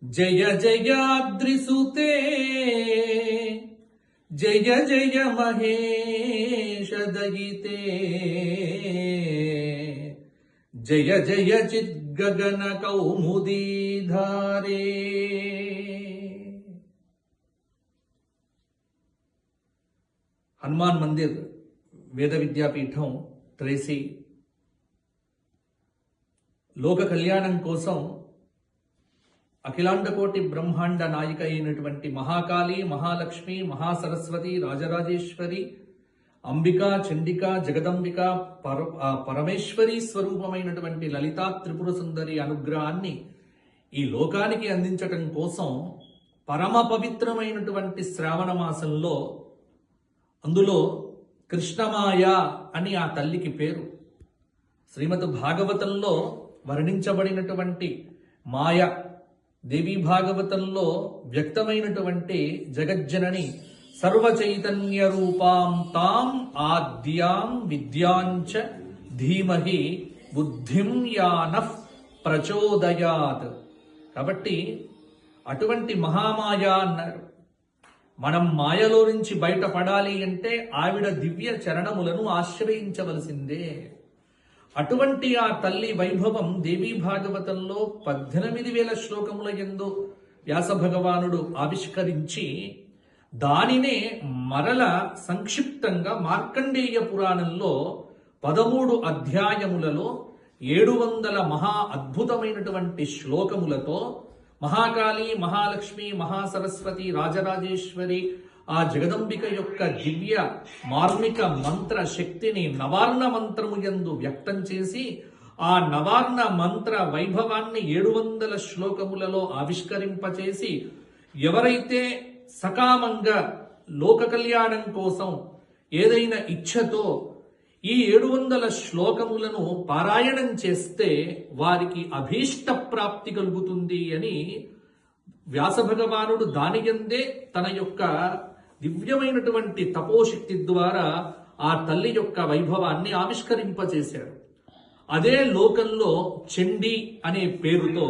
జయ జయాద్రిసుతే జయ జయ మహేష దయితే జయ జయ చిద్గగన కౌముదీధారే. హనుమాన్ మందిర్ వేద విద్యాపీఠం ట్రేసీ లోక కళ్యాణం కోసం అఖిలాండకోటి బ్రహ్మాండ నాయిక అయినటువంటి మహాకాళి, మహాలక్ష్మి, మహాసరస్వతి, రాజరాజేశ్వరి, అంబిక, చండిక, జగదంబిక, పరమేశ్వరి స్వరూపమైనటువంటి లలితా త్రిపుర సుందరి అనుగ్రహాన్ని ఈ లోకానికి అందించటం కోసం పరమ పవిత్రమైనటువంటి శ్రావణ మాసంలో, అందులో కృష్ణమాయ అని ఆ తల్లికి పేరు. శ్రీమద్ భాగవతంలో వర్ణించబడినటువంటి మాయ, దేవీ భాగవతంలో వ్యక్తమైనటువంటి జగజ్జనని సర్వచైతన్య రూపాం తాం ఆద్యాం విద్యాంచ ధీమహి బుద్ధిం యానః ప్రచోదయాత్. కాబట్టి అటువంటి మహామాయ అన్నారు. మనం మాయలో నుంచి బయటపడాలి అంటే ఆవిడ దివ్య చరణములను ఆశ్రయించవలసిందే. అటువంటి ఆ తల్లి వైభవం దేవీ భాగవతంలో 18,000 శ్లోకముల యందు వ్యాస భగవానుడు ఆవిష్కరించి దానినే మరల సంక్షిప్తంగా మార్కండేయ పురాణంలో 13 అధ్యాయములలో 700 మహా అద్భుతమైనటువంటి శ్లోకములతో మహాకాళి, మహాలక్ష్మి, మహాసరస్వతి, రాజరాజేశ్వరి, ఆ జగదంబిక యొక్క దివ్య మార్మిక మంత్ర శక్తిని నవార్ణ మంత్రము యందు వ్యక్తం చేసి ఆ నవార్ణ మంత్ర వైభవాన్ని 700 శ్లోకములలో ఆవిష్కరింపచేసి ఎవరైతే సకామంగా లోక కళ్యాణం కోసం ఏదైనా ఇచ్ఛతో ఈ 700 శ్లోకములను పారాయణం చేస్తే వారికి అభీష్ట ప్రాప్తి కలుగుతుంది అని వ్యాస భగవానుడు దానియందే తన యొక్క దివ్యమైనటువంటి తపోశక్తి ద్వారా ఆ తల్లి యొక్క వైభవాన్ని ఆవిష్కరింపచేశాడు. అదే లోకంలో చండీ అనే పేరుతో,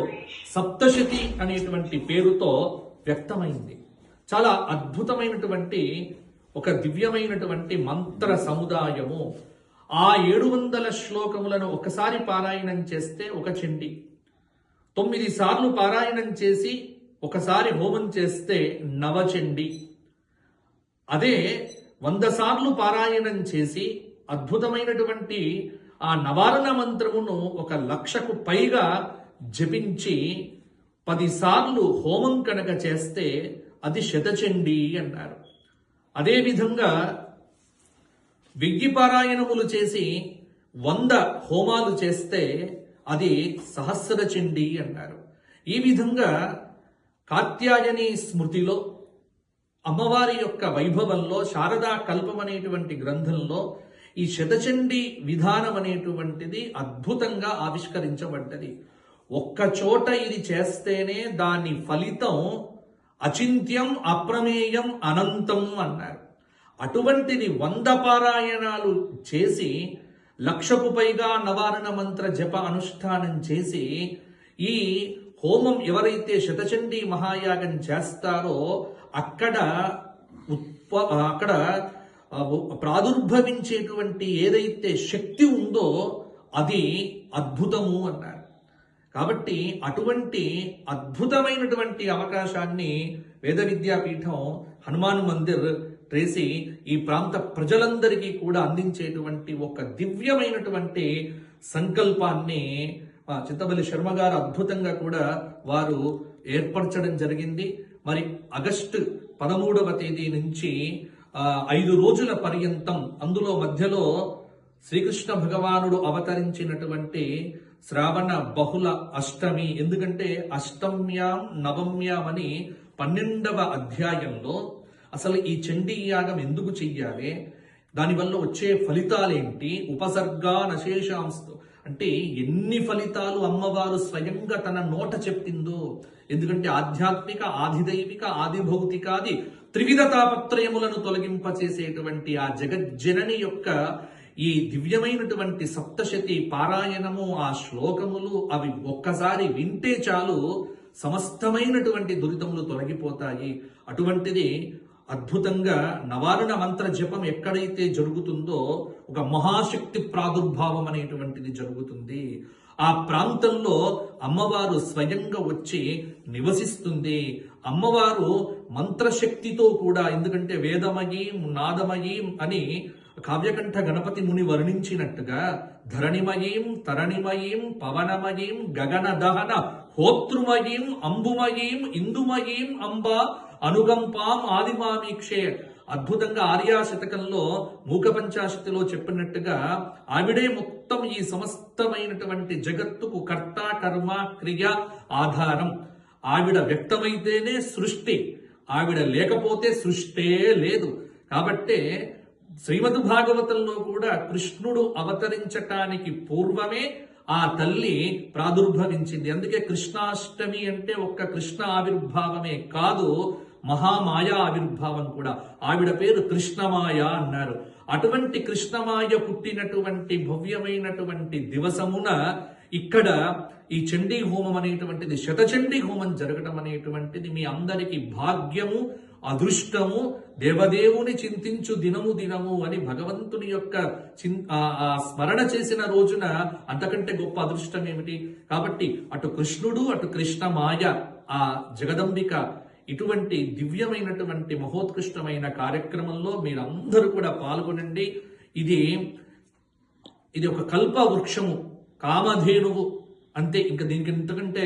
సప్తశతి అనేటువంటి పేరుతో వ్యక్తమైంది. చాలా అద్భుతమైనటువంటి ఒక దివ్యమైనటువంటి మంత్ర సముదాయము. ఆ 700 శ్లోకములను ఒకసారి పారాయణం చేస్తే ఒక చండి, 9 సార్లు పారాయణం చేసి ఒకసారి హోమం చేస్తే నవచండి, అదే 100 సార్లు పారాయణం చేసి అద్భుతమైనటువంటి ఆ నవారణ మంత్రమును 1,00,000కు పైగా జపించి 10 సార్లు హోమం కనుక చేస్తే అది శతచండి అన్నారు. అదేవిధంగా 1000 పారాయణములు చేసి 100 హోమాలు చేస్తే అది సహస్రచండి అన్నారు. ఈ విధంగా కాత్యాయని స్మృతిలో అమ్మవారి యొక్క వైభవంలో శారదా కల్పం అనేటువంటి గ్రంథంలో ఈ శతచండి విధానం అనేటువంటిది అద్భుతంగా ఆవిష్కరించబడ్డది. ఒక్క చోట ఇది చేస్తేనే దాని ఫలితం అచింత్యం, అప్రమేయం, అనంతం అన్నారు. అటువంటిది 100 పారాయణాలు చేసి 1,00,000కు పైగా నవారణ మంత్ర జప అనుష్ఠానం చేసి ఈ హోమం ఎవరైతే శతచండీ మహాయాగం చేస్తారో అక్కడ ప్రాదుర్భవించేటువంటి ఏదైతే శక్తి ఉందో అది అద్భుతము అన్నారు. కాబట్టి అటువంటి అద్భుతమైనటువంటి అవకాశాన్ని వేద విద్యాపీఠం హనుమాన్ మందిర్ ట్రేసీ ఈ ప్రాంత ప్రజలందరికీ కూడా అందించేటువంటి ఒక దివ్యమైనటువంటి సంకల్పాన్ని చింతపల్లి శర్మ గారు అద్భుతంగా కూడా వారు ఏర్పరచడం జరిగింది. మరి ఆగస్టు 13వ తేదీ నుంచి 5 రోజుల పర్యంతం, అందులో మధ్యలో శ్రీకృష్ణ భగవానుడు అవతరించినటువంటి శ్రావణ బహుళ అష్టమి, ఎందుకంటే అష్టమ్యాం నవమ్యాం అని 12వ అధ్యాయంలో అసలు ఈ చండీ యాగం ఎందుకు చెయ్యాలి, దానివల్ల వచ్చే ఫలితాలేంటి, ఉపసర్గా నశేషాంస్తు అంటే ఎన్ని ఫలితాలు అమ్మవారు స్వయంగా తన నోట చెప్పిందో. ఎందుకంటే ఆధ్యాత్మిక, ఆదిదైవిక, ఆదిభౌతికాది త్రివిధ తాపత్రయములను తొలగింపచేసేటువంటి ఆ జగజ్జనని యొక్క ఈ దివ్యమైనటువంటి సప్తశతి పారాయణము, ఆ శ్లోకములు అవి ఒక్కసారి వింటే చాలు సమస్తమైనటువంటి దురితములు తొలగిపోతాయి. అటువంటిది అద్భుతంగా నవారుణ మంత్ర జపం ఎక్కడైతే జరుగుతుందో ఒక మహాశక్తి ప్రాదుర్భావం అనేటువంటిది జరుగుతుంది. ఆ ప్రాంతంలో అమ్మవారు స్వయంగా వచ్చి నివసిస్తుంది. అమ్మవారు మంత్రశక్తితో కూడా, ఎందుకంటే వేదమయీం నాదమయీం అని కావ్యకంఠ గణపతి ముని వర్ణించినట్టుగా ధరణిమయీం తరణిమయీం పవనమయీం గగన దహన హోతృమయీం అంబుమయీం ఇందుమయీం అంబ అనుగంపాం ఆదిమామీక్షే. అద్భుతంగా ఆర్యా శతకంలో మూక పంచాశతిలో చెప్పినట్టుగా ఆవిడే మొత్తం ఈ సమస్తమైనటువంటి జగత్తుకు కర్త కర్మ క్రియ ఆధారం. ఆవిడ వ్యక్తమైతేనే సృష్టి, ఆవిడ లేకపోతే సృష్టే లేదు. కాబట్టే శ్రీమద్ భాగవతంలో కూడా కృష్ణుడు అవతరించటానికి పూర్వమే ఆ తల్లి ప్రాదుర్భవించింది. అందుకే కృష్ణాష్టమి అంటే ఒక్క కృష్ణ ఆవిర్భావమే కాదు, మహామాయా ఆవిర్భావం కూడా. ఆవిడ పేరు కృష్ణమాయ అన్నారు. అటువంటి కృష్ణమాయ పుట్టినటువంటి భవ్యమైనటువంటి దివసమున ఇక్కడ ఈ చండీ హోమం అనేటువంటిది, శతచండీ హోమం జరగటం అనేటువంటిది మీ అందరికీ భాగ్యము, అదృష్టము. దేవదేవుని చింతించు దినము దినము అని భగవంతుని యొక్క స్మరణ చేసిన రోజున అంతకంటే గొప్ప అదృష్టం ఏమిటి? కాబట్టి అటు కృష్ణుడు అటు కృష్ణమాయ ఆ జగదంబిక ఇటువంటి దివ్యమైనటువంటి మహోత్కృష్టమైన కార్యక్రమంలో మీరందరూ కూడా పాల్గొనండి. ఇది ఒక కల్ప వృక్షము, కామధేనువు, అంతే. ఇంకా దీనికి ఇంతకంటే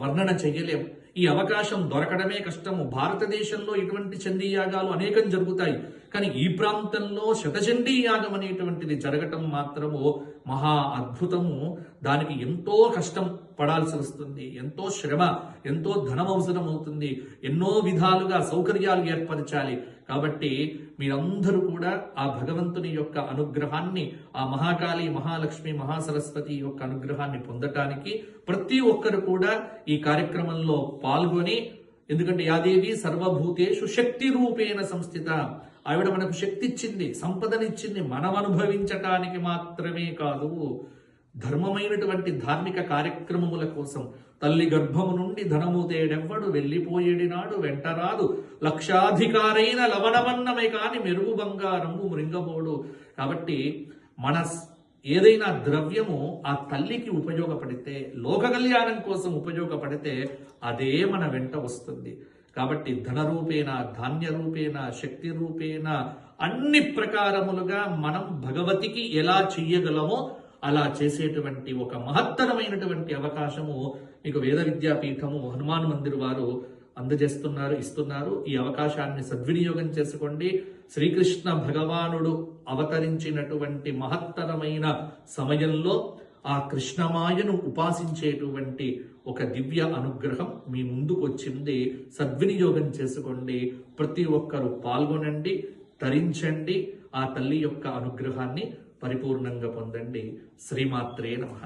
వర్ణన చెయ్యలేము. ఈ అవకాశం దొరకడమే కష్టము. భారతదేశంలో ఇటువంటి చండీ యాగాలు అనేకం జరుగుతాయి, కానీ ఈ ప్రాంతంలో శతచండీ యాగం అనేటువంటిది జరగటం మాత్రము మహా అద్భుతము. దానికి ఎంతో కష్టం పడాల్సి వస్తుంది, ఎంతో శ్రమ, ఎంతో ధనం అవసరం అవుతుంది, ఎన్నో విధాలుగా సౌకర్యాలు ఏర్పరచాలి. కాబట్టి మీరందరూ కూడా ఆ భగవంతుని యొక్క అనుగ్రహాన్ని, ఆ మహాకాళి మహాలక్ష్మి మహాసరస్వతి యొక్క అనుగ్రహాన్ని పొందటానికి ప్రతి ఒక్కరు కూడా ఈ కార్యక్రమంలో పాల్గొని, ఎందుకంటే యాదేవి సర్వభూతేషు శక్తి రూపేణ సంస్థిత, ఆవిడ మనకు శక్తి ఇచ్చింది, సంపదనిచ్చింది, మనం అనుభవించటానికి మాత్రమే కాదు, ధర్మమైనటువంటి ధార్మిక కార్యక్రమముల కోసం. తల్లి గర్భము నుండి ధనము తేడెవ్వడు, వెళ్ళిపోయేడి నాడు వెంటరాదు, లక్షాధికారైన లవణమన్నమే కాని మెరుగు బంగారము మృంగబోడు. కాబట్టి మన ఏదైనా ద్రవ్యము ఆ తల్లికి ఉపయోగపడితే, లోక కళ్యాణం కోసం ఉపయోగపడితే అదే మన వెంట వస్తుంది. కాబట్టి ధన రూపేణ, ధాన్య రూపేణ, శక్తి రూపేణ అన్ని ప్రకారములుగా మనం భగవతికి ఎలా చెయ్యగలమో అలా చేసేటువంటి ఒక మహత్తరమైనటువంటి అవకాశము మీకు వేద విద్యాపీఠము హనుమాన్ మందిర్ వారు ఇస్తున్నారు. ఈ అవకాశాన్ని సద్వినియోగం చేసుకోండి. శ్రీకృష్ణ భగవానుడు అవతరించినటువంటి మహత్తరమైన సమయంలో ఆ కృష్ణమాయను ఉపాసించేటువంటి ఒక దివ్య అనుగ్రహం మీ ముందుకు వచ్చింది. సద్వినియోగం చేసుకోండి. ప్రతి ఒక్కరూ పాల్గొనండి, తరించండి, ఆ తల్లి యొక్క అనుగ్రహాన్ని పరిపూర్ణంగా పొందండి. శ్రీమాత్రే నమః.